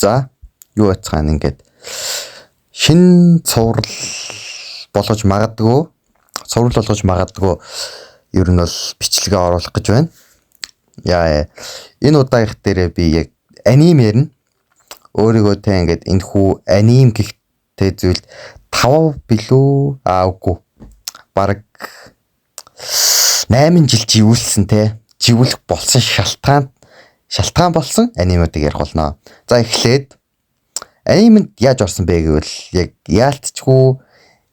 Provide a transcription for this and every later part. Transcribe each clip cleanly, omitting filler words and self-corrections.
За юу яцгаана ингээд шин цуврал болгож магадгүй ер нь бол бичлэгээ оруулах гэж байна. Яа энэ удаагийнх дээр би яг аним ярина. Өөрийгөө тэ ингээд энэ хүү аним гихтэй зүйл 5 билүү үгүй бараг 8 жил живүүлсэн те живүүлэх болсон шалтгаан болсон анимуудыг ярих болно. За эхлээд анимд яаж орсон бэ гэвэл яг яалтчгүй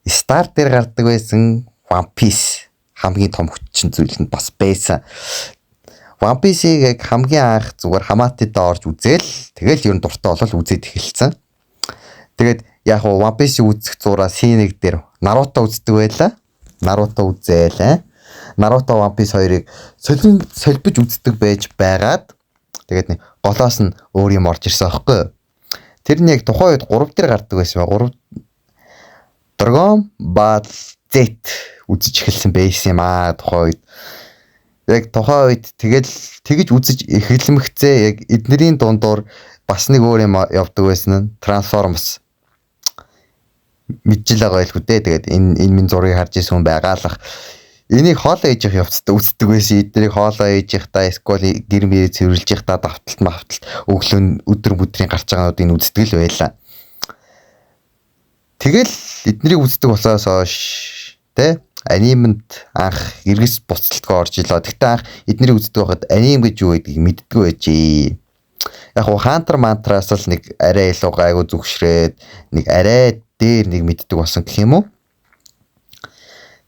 стар дээр гардаг байсан One Piece хамгийн том хүчин зүйл нь бас байсан. One Piece-ийг яг хамгийн анх зүгээр хамаатайдаа орж үзээл тэгэл ер нь дуртай болол үзээд эхэлсэн. Тэгээд яг One Piece-ийг үзэх зураа C1 дээр Наруто үздэг байлаа. Наруто үзээл. Наруто One Piece 2-ыг солбиж үздэг байж байгаад тэгээд нэг голоос нь өөр юм орж ирсэн аахгүй. Тэр нь яг тухайн үед 3 дээр гардаг байсан ба 3 Dragon Ball Z үзэж эхэлсэн байсан юм аа тухайн үед. Яг тухайн үед тэгэж үзэж эхэлмэгцээ яг эднэрийн дундуур бас нэг өөр юм явдаг байсан нь Transformers мэдчихэл байгаа байлгүй дээ. Тэгээд энэ минь зургийг харж ирсэн хүн байгаалах. Энийг хоолоо ээж их явцтай үздэг байсан. Эднийг хоолоо ээж их та эсвэл гэр мэрээ цэвэрлж их та давталт өглөө өдөр бүдрийн гарч байгаануудыг үздэг л байлаа. Тэгэл эднийг үздэг болоос хойш тэ анимд анх эргэс буцалтгаа орж илаа. Тэгтээ анх эднийг үздэг байхад аним гэж юу гэдгийг мэддэггүй байжээ. Яг Хантер мантраас л нэг арай илүү гайгүй зүгшрээд нэг арай дээр нэг мэддэг болсон гэх юм уу.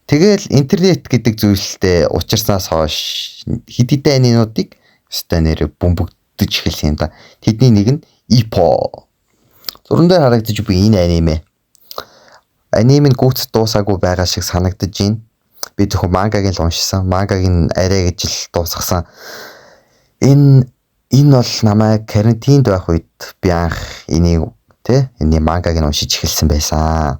Тэгэл интернет гэдэг зүйлтэй учирснаас хойш хэд хэдэн анимуудыг өстой нэрээ бөмбөгдөж эхэлсэн юм да. Тэдний нэг нь Иппо. Зуран дээр харагдаж буй энэ аниме. Анимын гүц дуусаагүй байгаа шиг санагдаж байна. Би зөвхөн мангагийн л уншсан. Мангагийн арай гэж л дуусгасан. Энэ бол намайг карантинд байх үед би анх энийг энэ мангагийн уншиж эхэлсэн байсан.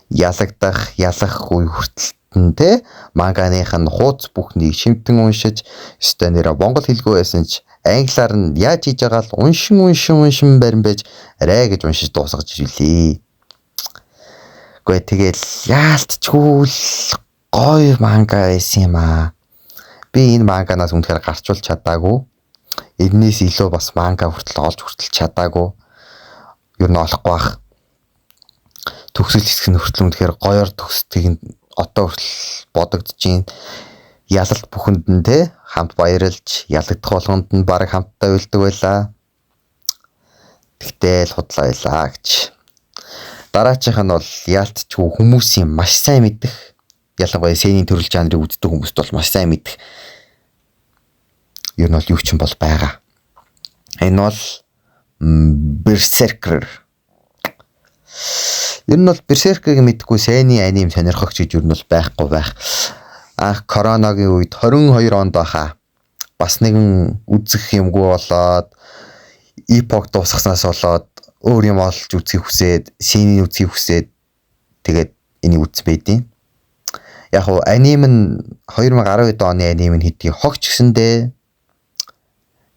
Ялах үе хүртэл манганых нь хууц бүхнийг шимтэн уншиж өстой нэрээ монгол хэлгүй байсан ч англиар нь яаж хийж байгаа л уншин барин байж арай гэж уншиж дуусгаж ирлээ. Гэхдээ тэгэл яалтчгүй гоё манга байсан юм аа. Би энэ манганаас үнэхээр гарчулж чадаагүй. Энээс илүү бас манга олж хүртэл чадаагүй. Ер нь олохгүй бах. Төгсөл хэсэг нь хүртэл үнэхээр гоёор төгсдгийг одоо хүртэл бодогдож байна. Ялалт бүхэнд нь хамт баярлж, ялагдах болгонд нь баг хамтдаа уйлдаг байлаа. Тэгтэл худлаа байлаа гэж. Дараачих нь бол яалтчгүй хүмүүсийн маш сайн мэддэг. Ялангуяа сценийн төрөл жанрыг үздэг хүмүүст бол маш сайн мэддэг. Ер нь бол юу ч юм бол байгаа. Энэ бол Berserker. Ер нь бол Berserker-ыг мэдгүй сайнны аним сонирхогч гэж ер нь бол байхгүй байх. Анх коронагийн үед 22 онд байхаа бас нэгэн үзэх юмгүй болоод Epoch дуусгаснаас болоод өөр юм олж үзхийг хүсээд, сценийн үзхийг хүсээд тэгээд энийг үзсэн байдیں۔ Яг уу аним нь 2012 оны аним нь хэдий хогч гэсэндээ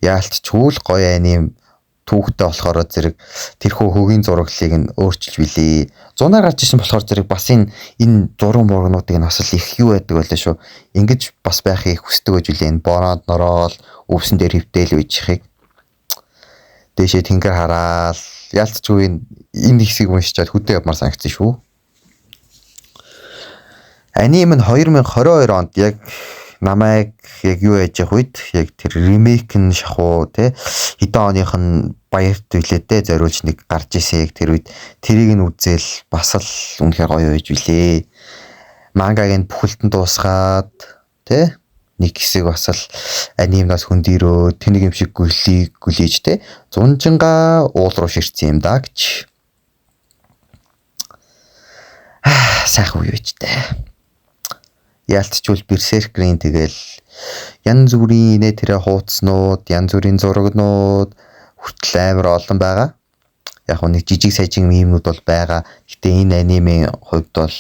яалтчгүй л гоё аним түүхтэй болохоор зэрэг тэрхүү хөгийн зураглалыг нь өөрчилж билээ. Зунаар гарч ирсэн болохоор зэрэг бас энэ зураг мургнуудыг нас л их юу байдаг байлаа шүү. Ингэж бас байхыг хүсдэг гэж үлээ. Бороонд нороол өвсөн дээр хөвтэйл үйчихийг. Дэшээ тэнгэр хараал яалтчгүй энэ хэсгийг уншичаад хөдөө явмаар санагдсан шүү. Аним нь 2022 онд яг намайг яг юу яаж явах үед яг тэр ремейк нь шахуу хэдэн оных нь баярт билээ зориулж нэг гарч ирсэн яг тэр үед тэрийг нь үзэл бас л үнэхээр гоё байж билээ. Мангагийн бүхэлдэн дуусгаад нэг хэсэг бас л анимнаас хөндөрөө тэнийг юм шиг гүлээж зунжингаа уул руу ширцсэн юм да гэж. Сайхан үе байж Яалтчгүй Berserker-ийн тэгэл янз бүрийн тэрэ хууцнууд, янз бүрийн зурагнууд хүртэл амар олон байгаа. Яг нэг жижиг сажиг мемнүүд бол байгаа. Гэтэ энэ анимын хувьд бол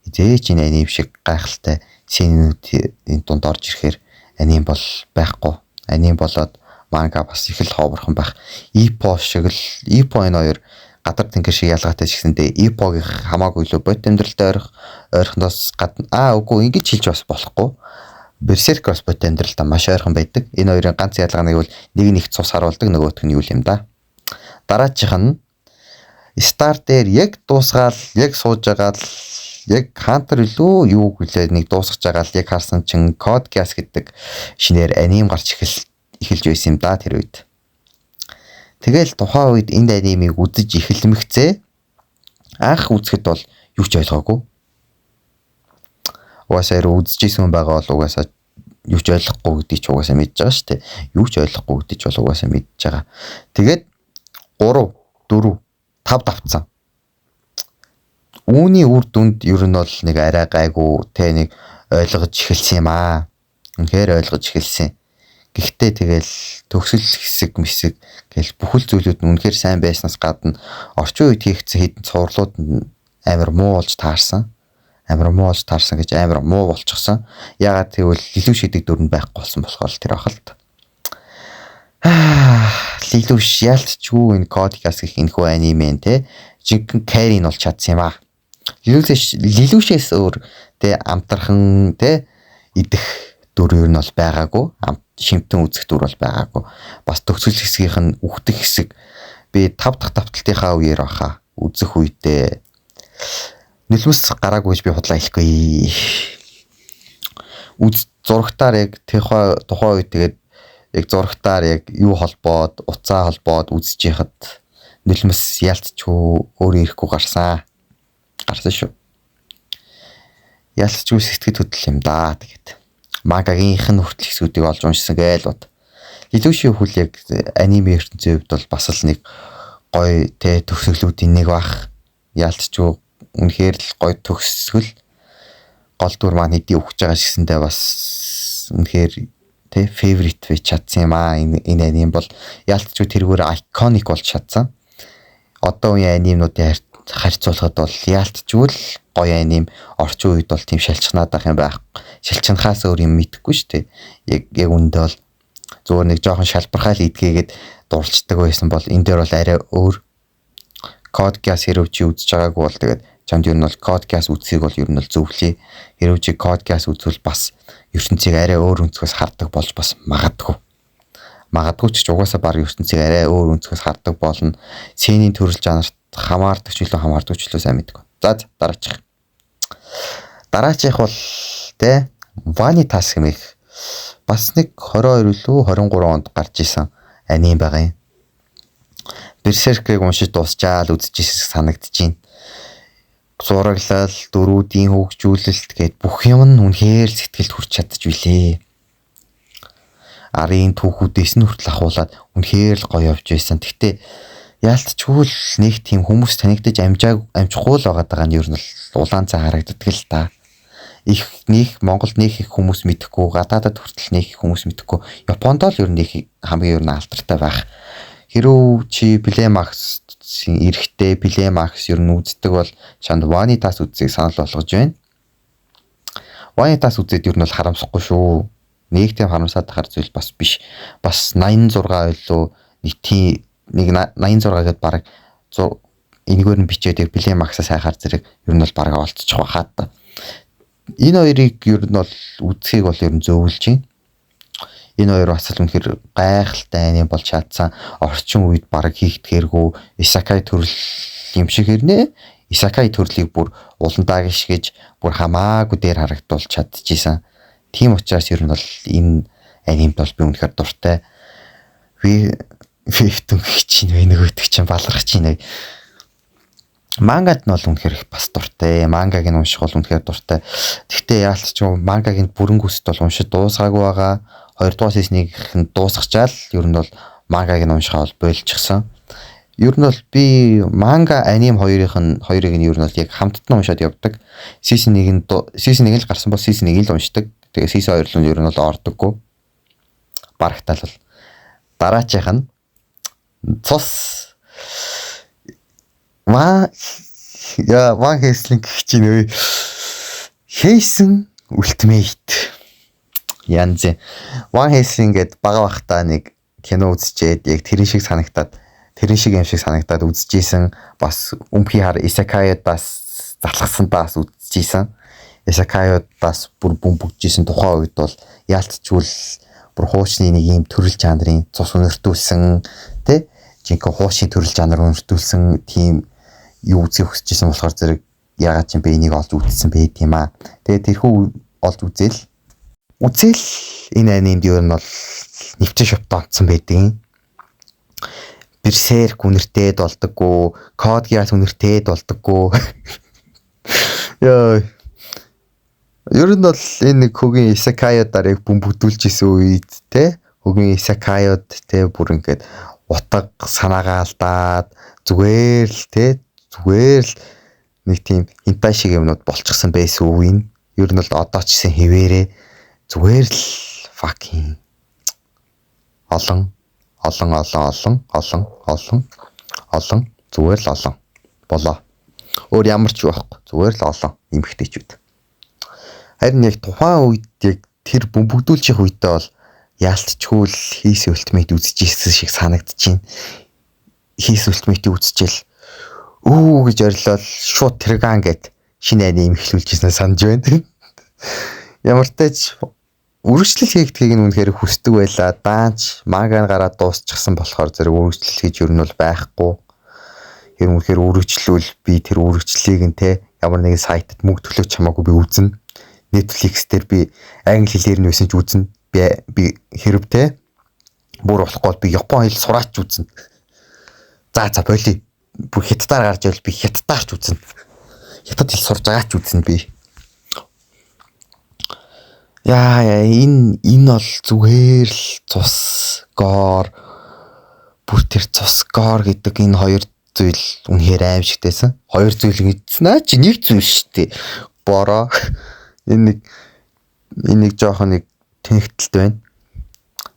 идээж энэ аним шиг гайхалтай сценүүд энэ дунд орж ирэхээр аним бол байхгүй. Аним болоод манга бас их л ховорхон байх. Ипо шиг л Ипо энэ хоёр гадар тэнгэр шиг ялгаатай ч гэсэндээ Ипогийн хамаагүй илүү бод амьдралтай ойрхоноос гадна үгүй ингэж хэлж бас болохгүй. Берсерк бас бод амьдралтай маш ойрхон байдаг. Энэ хоёрын ганц ялгааныг бол нэг нь их цус харуулдаг, нөгөөх нь юу юм да. Дараачих нь Стар дээр яг дуусгаал, яг сууж байгаа л яг Хантер илүү юу гэлээ нэг дуусгаж байгаа л яг харсан чин Code Geass гэдэг шинээр аним гарч эхэлж байсан юм да тэр үед. Тэгэл тухайн үед энэ анимыг үзэж эхэлмэгцээ. Анх үзэхэд бол юу ч ойлгоогүй. Угаасаа үзчихсэн хүн байгаа бол угаасаа юу ч ойлгохгүй гэдгийг ч угаасаа мэдж байгаа шүү дээ. Юу ч ойлгохгүй гэдгийг ч бол угаасаа мэдж байгаа. Тэгээд 3, 4, 5 давцсан. Үүний үр дүнд ер нь бол нэг арай гайгүй те нэг ойлгож эхэлсэн юм аа. Үнэхээр ойлгож эхэлсэн. Гэхдээ тэгэл төгсөл хэсэг гэл бүхэл зүйлүүд нь үнэхээр сайн байснаас гадна орчин үед хийгдсэн хэдэн цувралууд нь амар муу болж таарсан. Амар муу болж таарсан гэж амар муу болчихсон. Ягаад гэвэл Лилүүш гэдэг дүр нь байхгүй болсон болохоор тэр ахалт. Лилүүш ялцчгүй энэ Code Geass гэх энэхүү аниме те жинхэнэ carry нь бол чадсан юм аа. Лилүүшээс өөр те амтархан те идэх дүр ер нь бол байгаагүй. Шимтэн үзэх дүр бол байгаагүй. Бас төгсгөл хэсгийнх нь үхдэг хэсэг би 5 дахь давталтынхаа үеэр баха үзэх үедээ нэлмэс гараагүй гэж би худлаа хэлэхгүй. Зурагтаар яг тухайн үед тэгээд яг зурагтаар яг юу холбоод уцаа холбоод үзэж яхад нэлмэс ялцчгүй өөрөө ирэхгүй гарсан шүү. Ялцчгүй сэтгэл хөдлөл юм да тэгээд. Магагийнх нь хүртэл хэсгүүдийг олж уншсан гээл бод. Лилүүшийн хүл яг аниме ертөнцийн хувьд бол бас л нэг гоё те төгсгөлүүдийн нэг бах. Ялцчгүй үнэхээр л гоё төгсгөл гол дүр маань хэдий өгч байгаа шигсэндээ бас үнэхээр те favorite вэ чадсан юм аа. Энэ аним бол ялцчгүй тэргээр iconic болж чадсан. Одоо үеийн анимнуудын харьцуулахад бол яалтчгүй л гоё аним орчин үед бол тийм шалчнаад байх юм байх. Шалчнахаас өөр юм мэдэхгүй шүү дээ. Яг үндэ бол зүгээр нэг жоохон шалбархаал идгээгээд дурлцдаг байсан бол энэ дээр бол арай өөр. Code Geass хэрэг чи үзэж байгаагүй бол тэгээд чамд ер нь бол Code Geass үзхийг бол ер нь бол зөвлөе. Хэрэг чи Code Geass үзвэл бас ертөнцийг арай өөр өнцгөөс хардаг болж бас магадгүй. Магадгүй ч угаасаа баг ертөнцийг арай өөр өнцгөөс хардаг болно. Сценийн төрөл жанрт хамаардаг ч илүү хамаардаг ч илүү сайн мэдгүй. За дараачих бол те Vanitas хэмээх бас нэг 22 үлээ 23 онд гарч исэн аним байгаа юм. Berserk-ийг уншиж дуусчаал үзчихсэн санагдаж байна. Зураглал, дөрүүдийн хөгжүүлэлт гээд бүх юм нь үнэхээр сэтгэлд хүрч чадчих билээ. Арын түүхүүдээс нь хүртэл ахуулаад үнэхээр л гоё явж байсан. Гэхдээ яалтчгүй л нэг тийм хүмүүс танигдаж амжихгүй л байгаа нь ер нь улаан цай харагддаг л та. Нэг Монголд нэг их хүмүүс мэдэхгүй, гадаадад хүртэл нэг их хүмүүс мэдэхгүй. Японд л ер нь хамгийн ер нь алдартай байх. Хэрвээ чи Playmax-ийн эрэхтэй Playmax ер нь үздэг бол чанд Vanitas үзсийг санал болгож байна. Vanitas үзээд ер нь бол харамсахгүй шүү. Нэг тийм харамсаад тахар зүйл бас биш. Бас 86 байлуу нэг 86 гээд баг энэгээр нь бичээд Playmax-аас хайхаар зэрэг ер нь бол баг олцчих байхаа та. Энэ хоёрыг ер нь бол үзхийг бол ер нь зөвлөж байна. Энэ хоёр бас л үнэхээр гайхалтай аним болж чадсан. Орчин үед баг хийхдгээргүй Исакай төрөл юм шиг хэрнээ. Исакай төрлийг бүр уландаа гიშгэж бүр хамаагүй дээр харагдуулж чадчихсан. Тийм учраас ер нь бол энэ анимд бол би үнэхээр дуртай. Вэвтүн чинь нөгөөдөг чинь баларх чинь. Мангад нь бол үнэхээр бас дуртай. Мангаг нь унших бол үнэхээр дуртай. Гэхдээ яалтчгүй мангагийн бүрэн гүсэд бол уншиж дуусгаагүй байгаа. 2 дугаар сизнийг дуусгачаал ер нь бол мангаг нь уншихаа бол болчихсон. Ер нь бол би манга аним хоёрыг нь ер нь бол яг хамтдаа уншаад явдаг. Season 1 л гарсан бол Season 1 л уншдаг. Тэгээ Season 2 л ер нь бол ордоггүй. Барагтаал бол дараачих нь цус Ван Хейслинг гэх чинь нөө Хейсэн Ultimate янз. Ван Хейслинг гээд бага бахта нэг кино үзчихэд яг тэрэн шиг юм шиг санагдаад үзчихсэн. Бас өмхий хар исакайудаас залхасандаас үзчихсэн. Исакайудаас бүр бөмбөгжсэн тухайн үед бол яалтчгүй бүр хуучны нэг юм төрөл жанрын цус өнөртүүлсэн тэ жинхэнэ хуучны төрөл жанр өнөртүүлсэн тийм юу үзэх хүсчихсэн болохоор зэрэг ягаад ч юм бэ энийг олж үзсэн байт юм аа. Тэгээд тэрхүү олж үзэл энэ анимд юу нь бол нэвчэн шоптон онцсон байдаг. Берсерк үнэртэд болдоггүй, Код Гиас үнэртэд болдоггүй. Яа. Ер нь бол энэ нэг хөгийн исакайудаар яг бөмбөгдүүлж исэн үед те хөгийн исакайуд те бүр ингээд утга санаагаа алдаад зүгээр л нэг тийм хинтай шиг юмнууд болчихсон байсан үе. Ер нь бол одоо ч гэсэн хിവэрээ зүгээр л fucking олон зүгээр л олон болоо. Өөр ямар ч байхгүй. Зүгээр л олон эмэгтэйчүүд. Харин яг тухайн үед яг тэр бөмбөгдүүлчих үедээ бол яалтчгүй л His Ultimate үзчихсэн шиг санагдчихээн. His Ultimate үзчихэл гэж орилол шууд тэрган гэд шинэ аним эхлүүлжсэн санаж байна. Ямар ч тач үргэлжлэл хийгдгийг нь үнэхээр хүсдэг байлаа. Даанч мангаан гараад дуусчихсан болохоор зэрэг үргэлжлэл хийж ер нь бол байхгүй. Тэр үнэхээр үргэлжлүүл би тэр үргэлжлэлийг нь те ямар нэгэн сайтад мөнгө төлөөч хамаагүй би үзнэ. Netflix дээр би англи хэлээр нь байсан ч үзнэ. Би хэрвээ бүр болохгүй би Япон хэл сураач үзнэ. За боли. Бүр хятадаар гарч ивэл би хятадаарч үзнэ. Хятад хэл сурж байгаач үзнэ би. Яа энэ бол зүгээр л цусгоор бүр тэр цусгоор гэдэг энэ хоёр зүйл үнэхээр аимшигтэйсэн. Хоёр зүйл гэдснаа чи нэг зүйл шүү дээ. Бороо энэ нэг жоохон нэг тэнхтэлт байна.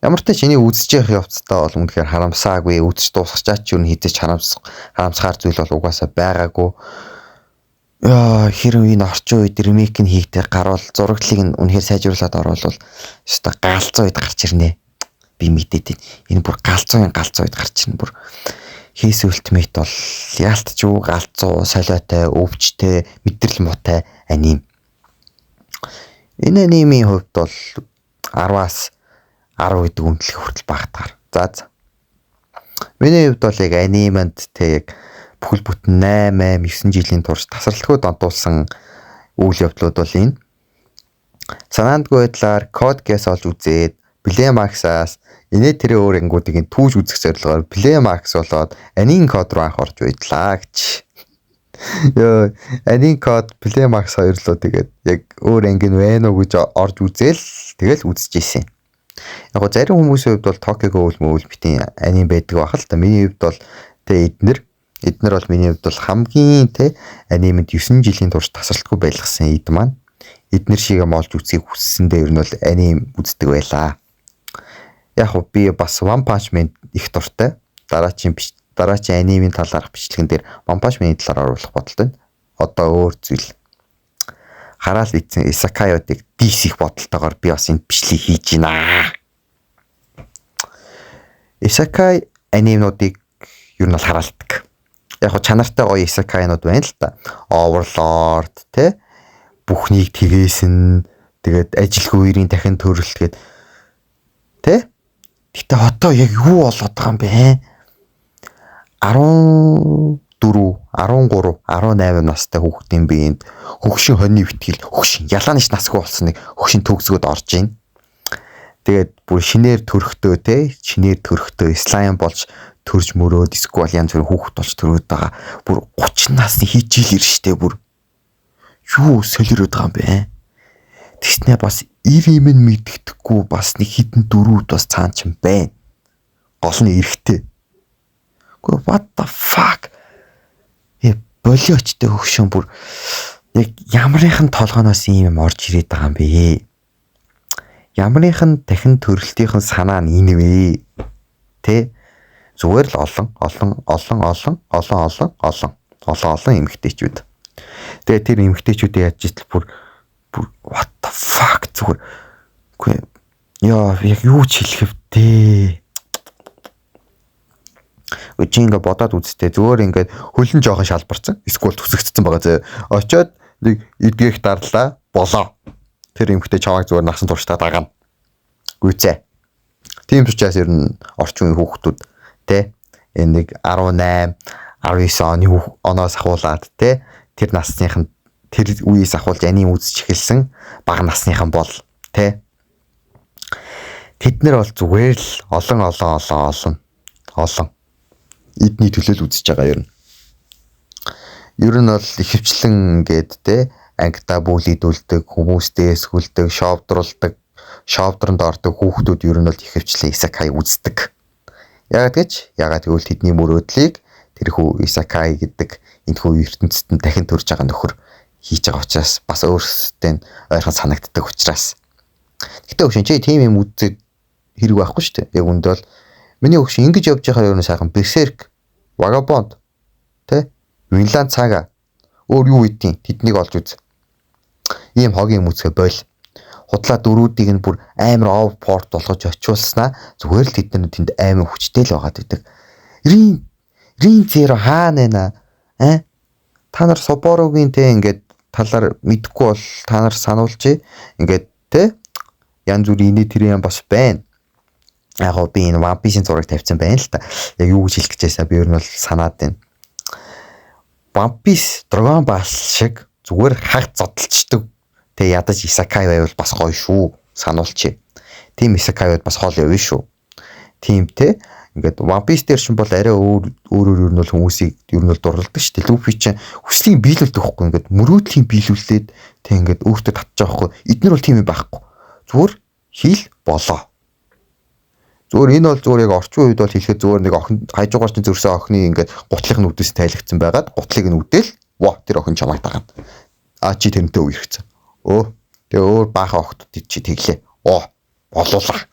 Ямар ч тач энийг үзэж явах явцдаа бол үнэхээр харамсаагүй. Үзэж дуусгачаач юу хийдэж харамсахаар зүйл бол угаасаа байгаагүй. Яа хэрвээ энэ орчин үед ремейк нь хийгдэх гарвал зураглалыг нь үнэхээр сайжруулад оруулвал өстой галзуу үед гарч ирнэ. Би мэдээд энэ бүр галзуу үед гарч ирнэ бүр. His Ultimate бол яалтчгүй галзуу, солиотой, өвчтэй, мэдрэл муутай аним. Энэ анимын хувьд бол 10-аас 10 гэдэг үнэлэх хүртэл багтахаар. За. Миний хувьд бол яг аниманд тэг бүхэл бүтэн 8-9 жилийн турш тасралтгүй донтуулсан үйл явдлууд бол энэ. Санаандгүй байдлаар Code Geass олж үзээд Playmax-аас инээ тэрэ өөр ангуудыг түүж үзэх зорилгоор Playmax болоод анийн код руу анх орж байдлаа гэж. Ёо, анийн код Playmax хоёр лөө тэгээд яг өөр анги нь байна уу гэж орж үзээл тэгэл үзчихсэн. Яг го зарим хүмүүсийн хувьд бол Tokyo Ghoul мөвөл битийн аним байдаг бахал та. Миний хувьд бол тэ эднэр бол миний хувьд бол хамгийн тэ анимэд 9 жилийн турш тасралтгүй байлгасан эд маань. Эднэр шиг юм олж үзхийг хүссэндээ ер нь бол аним үздэг байлаа. Яг го би бас One Punch Man их дуртай. Дараачийн анимын талаарх бичлэгэн дээр One Punch Man-ийн талаар оруулах бодолтой байна. Одоо өөр зүйл хараал ийцэн Исакайудыг DC-х бодолтойгоор би бас энэ бичлэгийг хийж байна. Исакай анимнуудыг ер нь бол хараалдаг. Яг го чанартай гоё Исакайнууд байна л та. Overlord тэ бүхнийг тгээсэн тэгээд ажилгүй үерийн дахин төрөлт гээд тэ. Гэтэ одоо яг юу болоод байгаа юм бэ? 13, 18 настай хүүхдийн биеинд хөгшин хоньны битгэл хөгшин ялаанч насгүй болсон нэг хөгшин төгсгöd орж ийн. Тэгээд бүр шинээр төрөхтөө слайм болж төрж мөрөөд эсвэл янз бүрийн хүүхд болж төрөөд байгаа. Бүр 30 насны хийжил ирштэй бүр юу солиороод байгаа юм бэ? Тэгснэ бас ир юм мэддэхгүй бас нэг хідэн дөрүүд бас цаан ч юм байна. Гол нь эрэхтэй. Гэхдээ what the fuck? Болиочтой хөгшин бүр яг ямарынхан толгоноос ийм орж ирээд байгаа юм бэ? Ямарынхан дахин төрөлтийнхэн санаа нь энэ вэ? Тэ? Зүгээр л олон эмэгтэйчүүд. Тэгээ тэр эмэгтэйчүүдээ яаж итл бүр what the fuck зүгээр. Үгүй яа яг юу ч хэлэх вэ? чи ингээ бодоод үзтээ зүгээр ингээ хөлн жоохон шалбарсан. Эсвэл төсөгцсөн байгаа зөө. Очоод нэг эдгэх дарлаа болоо. Тэр эмхтэй чамайг зүгээр насан туршдаа дагана. Гүйцээ. Тийм ч учраас ер нь орчин үеийн хүүхдүүд те энэ нэг 18 19 оноос ахуулаад те тэр насныхан тэр үеэс ахуулж анийн үзэж эхэлсэн бага насныхан бол те тэд нар бол зүгээр л олон эдний төлөөл үзэж байгаа юм. Ер нь бол ихэвчлэн ингээд те ангита бүлийдүүлдэг, хүмүүстэй эсгүүлдэг, шовдронд ордог хүүхдүүд ер нь бол ихэвчлэн исакай үздэг. Яагаад гэвэл тэдний мөрөөдлийг тэрхүү исакай гэдэг энэхүү ертөнцид нь дахин төрж байгаа нөхөр хийж байгаа учраас бас өөрсдөө ойрхон санагддаг учраас. Гэтэ өгшин чи тийм юм үзээд хэрэг байхгүй шүү дээ. Яг үндэ бол миний өгшин ингэж явж байгаа юм сайхан берсерк, вагабонд тэ Винланд цага өөр юу ийдیں۔ Тэднийг олж үз. Ийм хогийн юм үзгээ бойл. Худлаа дөрүүдийг нь бүр амар овпорт болгож очиулснаа зүгээр л тэд нар тэнд амар хүчтэй л байгаад идэг. Рин зеро хаана нэ? Та нар Соборогийн те ингээд талаар мэдхгүй бол та нар сануулчих. Ингээд те янз бүрийн инээ тэр юм бас байна. Яг би энэ One Piece-ийн зураг тавьсан байна л та. Яг юу гэж хэлэх гэжээсаа би ер нь бол санаад байна. One Piece Dragon Ball шиг зүгээр хагц зодтолчдөг. Тэ ядаж исакай байвал бас гоё шүү. Сануулчих. Тим исакай байвал бас хоол явна шүү. Тим те ингээд One Piece дээр чинь бол арай өөрөөр ер нь бол хүмүүсийг ер нь бол дурладаг шүү дээ. Luffy чинь хүслийг биелүүлдэг байхгүй ингээд мөрөөдлийн биелүүлээд тэг ингээд өөртөө татчих байхгүй. Эднэр бол тийм юм байхгүй. Зүгээр хийл болоо. Зүгээр энэ бол зүгээр яг орчин үед бол хэлэхэд зүгээр нэг охин хажуугаар чинь зөрсөн охины ингээд гутлын нүдээс тайлгдсан байгаад гутлыг нь үдээл тэр охин чамайг дагаад чи тэрнтэй үерхсэн. Тэгээ өөр баахан охтууд чи тэглээ. Болуулаа.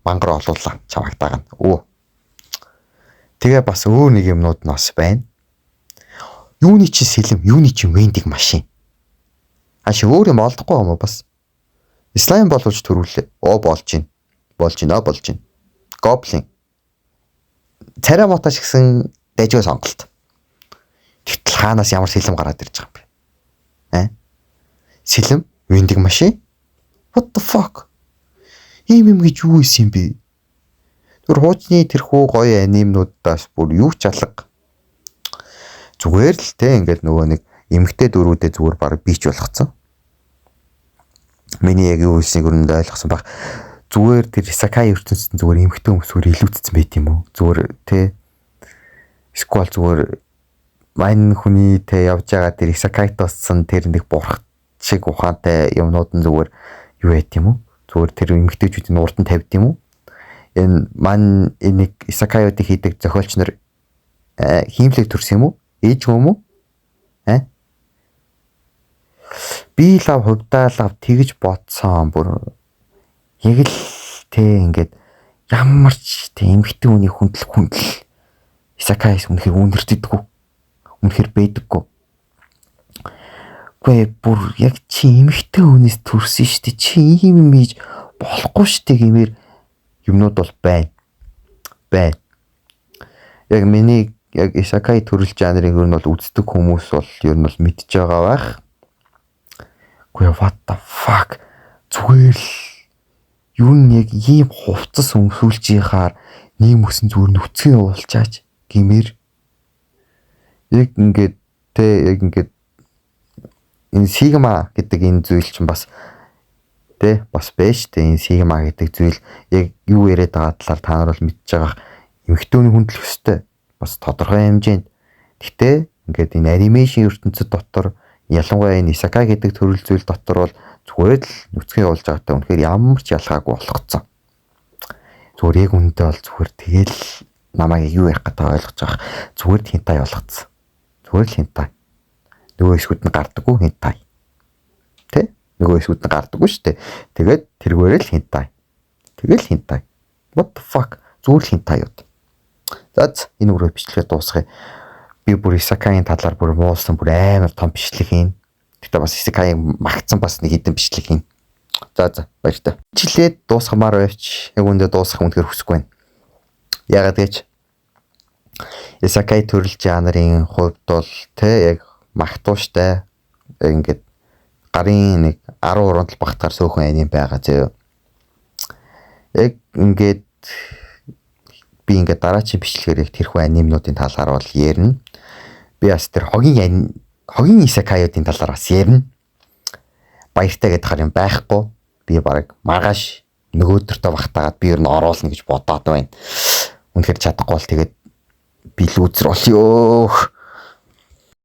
Мангар олуулаа чамайг дагаад. Тэгээ бас өөр нэг юмнууд нь бас байна. Юуны чи сэлэм, юуны чи вендинг машин. Өөр юм олдохгүй юм уу бас. Слайм боловч төрүүлээ. Болж байна. Гоблин. Царай моточ гэсэн дайжгүй сонголт. Тэгтэл хаанаас ямар сэлэм гараад ирж байгаа юм бэ? Сэлэм, вендинг машин? What the fuck? Ийм гэж юу исэн юм бэ? Тэр хуучны тэрхүү гоё анимнуудаас бүр юу ч алга. Зүгээр л те ингээд нөгөө нэг эмгтэй дөрүүдээ зүгээр баг бич болгоцсон. Миний яг юу хэлснийг өрөнд ойлгосон баг. Зүгээр тэр исакай ертөнцийн зүгээр эмгтэй хүмүүсээр илүүцсэн байт юм уу? Зүгээр те сквал зүгээр мань хүний те явж байгаа тэр исакайтооссан тэр нэг бурх шиг ухаантай юмнууд нь зүгээр юу байт юм уу? Зүгээр тэр эмгтэйчүүдийн урд нь тавьд юм уу? Энэ мань нэг исакаюудыг хийдэг зохиолч нар хиймлэг төрсөн юм уу? Ээж юм уу? Би лав хувьдаа лав тэгж бодсон бүр яг л те ингээд ямар ч те эмгтэй хүний хүндэл исакайс үнэхээр үнэртдэггүй. Үнэхээр байдаггүй. Гүй бүр яг чи эмгтэй хүнээс төрсөн шүү дээ. Чи ийм юм хийж болохгүй шүү дээ гэмээр юмнууд бол байна. Яг миний яг исакай төрөл жанрыг ер нь бол үздэг хүмүүс бол ер нь бол мэдж байгаа байх. Гүй what the fuck зүгээр л юу нэг ийм хувцас өмсүүлжийнхаар нийгэм өсөн зүгээр нүцгэн явуулчаач гэмээр яг ингээд энэ сигма гэдэг энэ зүйл чинь бас байж тэ энэ сигма гэдэг зүйл яг юу яриад байгаа талаар та нар бол мэдж байгаа эмхтөний хүндлэх ёстой бас тодорхой хэмжээнд. Гэтэ ингээд энэ анимашн ертөнцид дотор ялангуяа энэ исакай гэдэг төрөл зүйл дотор бол зүгээр л нүцгэн явуулж байгаатай үнэхээр ямар ч ялгаагүй болгоцсон. Зүгээр яг үнэндээ бол зүгээр тэгэл намайг юу ярих гэдэг ойлгож байгаа. Зүгээр л хинтай болгоцсон. Зүгээр л хинтай. Нөгөө эсгүүд нь гардаггүй хинтай. Тэ? Нөгөө эсгүүд нь гардаггүй шүү дээ. Тэгээд тэргээрээ л хинтай. Тэгэл хинтай. What the fuck? Зүгээр л хинтай юу. За энэ үрээ бичлэгээ дуусгая. Би бүр исакайын талаар бүр муулсан бүр амар том бичлэг хийн. Тэгтээ бас исакайыг магтсан бас нэг хэдэн бичлэг хийн. За баяртай. Бичлээд дуусгамаар байвч яг үндэ дуусгах үнэхээр хүсэхгүй байна. Ягаад гэж Исакай төрөл жанрын хувьд бол тэ яг магтууштай яг ингээд гарын нэг 10 урантал багтахаар сөөхөн аним байгаа зөө. Яг ингээд би ингээд дараачийн бичлэгээр яг тэрхүү анимнуудын талаар бол ярина. Би бас тэр хогийн исакаюудын талаар бас ярина. Баяртай гэдэг хар юм байхгүй. Би баг маргааш нөгөөдөртөө багтаагаад би ер нь оруулна гэж бодоод байна. Үнэхээр чадахгүй бол тэгээд би лүүзер болёо.